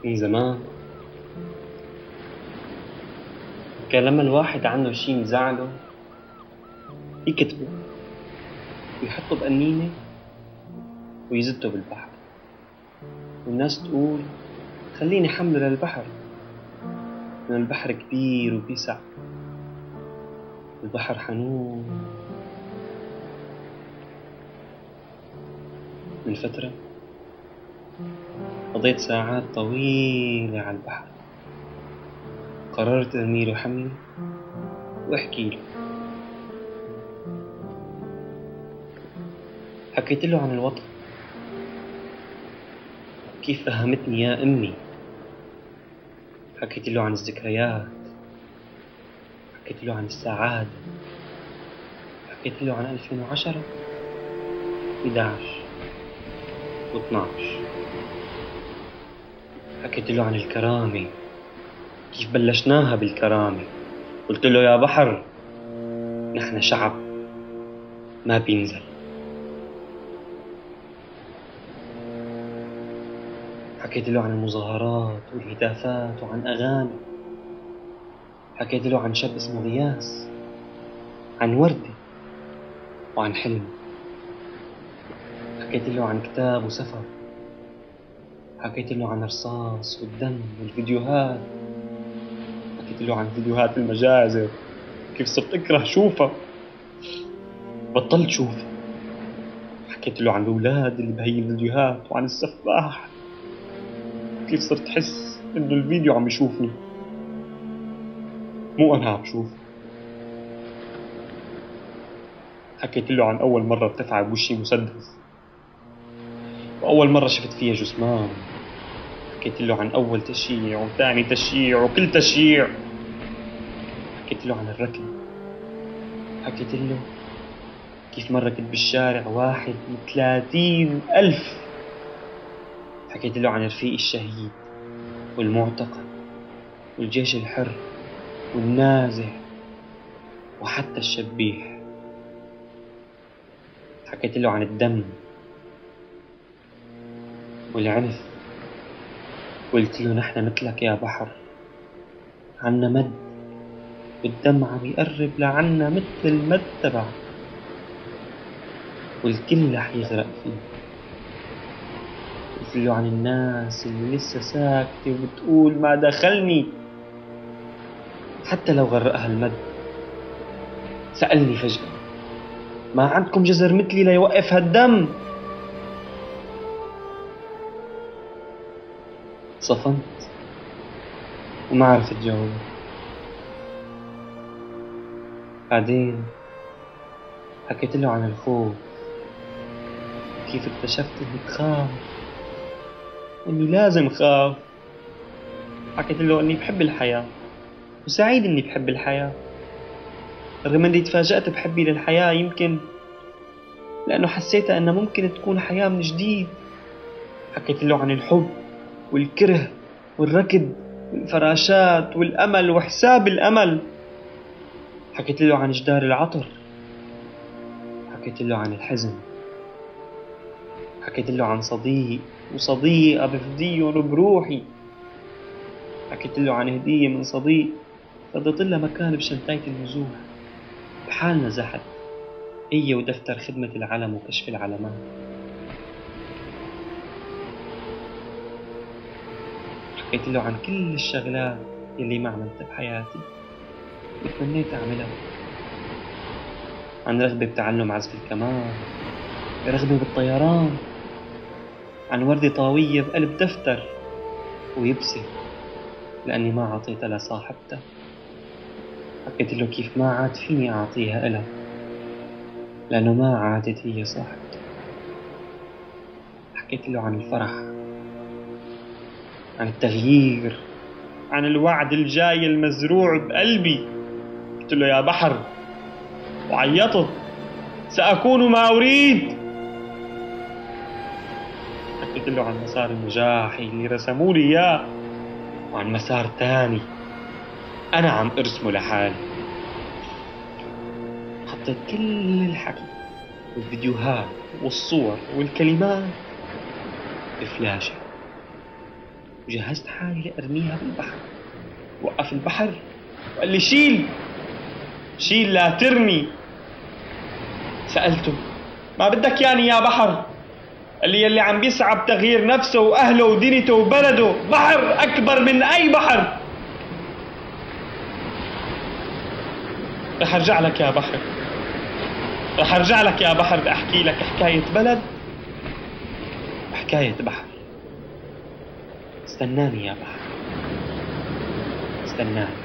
من زمان كان لما الواحد عنده شي مزعله يكتبه ويحطه بقنينة ويزته بالبحر، والناس تقول خليني حمله للبحر، لأن البحر كبير وبيسع، البحر حنون. من فترة قضيت ساعات طويلة على البحر، قررت أرميله حملي وأحكي له. حكيت له عن الوطن، كيف فهمتني يا أمي، حكيت له عن الذكريات، حكيت له عن السعادة، حكيت له عن 2010 11 و12، حكيت له عن الكرامة، كيف بلشناها بالكرامة. قلت له يا بحر نحن شعب ما بينزل. حكيت له عن المظاهرات والهتافات وعن أغاني، حكيت له عن شاب اسمه غياس، عن وردة وعن حلم، حكيت له عن كتاب وسفر، حكيت له عن الرصاص والدم والفيديوهات، حكيت له عن فيديوهات المجازر، كيف صرت أكره شوفها بطلت شوفها. حكيت له عن الأولاد اللي بهي الفيديوهات وعن السفاح، كيف صرت أحس إنه الفيديو عم يشوفني مو أنا عم شوف. حكيت له عن أول مرة ارتفع بوشي مسدس، وأول مرة شفت فيها جثمان. حكيت له عن أول تشييع وثاني تشييع وكل تشييع. حكيت له عن الركض، حكيت له كيف مرة كنت بالشارع واحد من 30,000. حكيت له عن رفيقي الشهيد والمعتقل والجيش الحر والنازح وحتى الشبيح. حكيت له عن الدم والعنف، قلت له نحن مثلك يا بحر، عنا مد والدم عم يقرب لعنا مثل المد تبعك، والكل رح يغرق فيه. قلت له عن الناس اللي لسه ساكتة وبتقول ما دخلني حتى لو غرقها المد. سألني فجأة ما عندكم جزر مثلي ليوقف هالدم؟ صفنت وما عرفت جاوب. بعدين حكيت له عن الخوف، كيف اكتشفت اني بخاف واني لازم خاف. حكيت له اني بحب الحياة وسعيد اني بحب الحياة، رغم اني تفاجأت بحبي للحياة، يمكن لانه حسيتها انها ممكن تكون حياة من جديد. حكيت له عن الحب والكره والركض والفراشات والامل وحساب الامل. حكيت له عن جدار العطر، حكيت له عن الحزن، حكيت له عن صديق وصديقة بفديهم بروحي. حكيت له عن هدية من صديق فضيت لها مكان بشنطاية النزوح بحالنا زحت، هي ودفتر خدمة العلم وكشف العلامات. حكيت له عن كل الشغلات اللي ما عملتها بحياتي وتمنيت أعملها، عن رغبة بتعلم عزف الكمان، رغبة بالطيران، عن وردة طاوية بقلب دفتر ويبسي لأني ما عطيتها لصاحبتها. حكيت له كيف ما عاد فيني أعطيها إلها لأنه ما عادت هي صاحبتي. حكيت له عن الفرح، عن التغيير، عن الوعد الجاي المزروع بقلبي. قلت له يا بحر وعيطت سأكون ما أريد. حكيت له عن مسار النجاح اللي رسموا لي إياه وعن مسار تاني أنا عم أرسمه لحالي. حطيت كل الحكي والفيديوهات والصور والكلمات بفلاشة وجهزت حالي لأرميها بالبحر. وقف البحر وقال لي شيل شيل لا ترمي. سألته ما بدك يعني يا بحر؟ قال لي يلي عم بيسعى بتغيير نفسه وأهله ودينته وبلده بحر أكبر من أي بحر. رح أرجع لك يا بحر، رح أرجع لك يا بحر، بدي أحكي لك حكاية بلد وحكاية بحر. استناني يا بحر، استناني.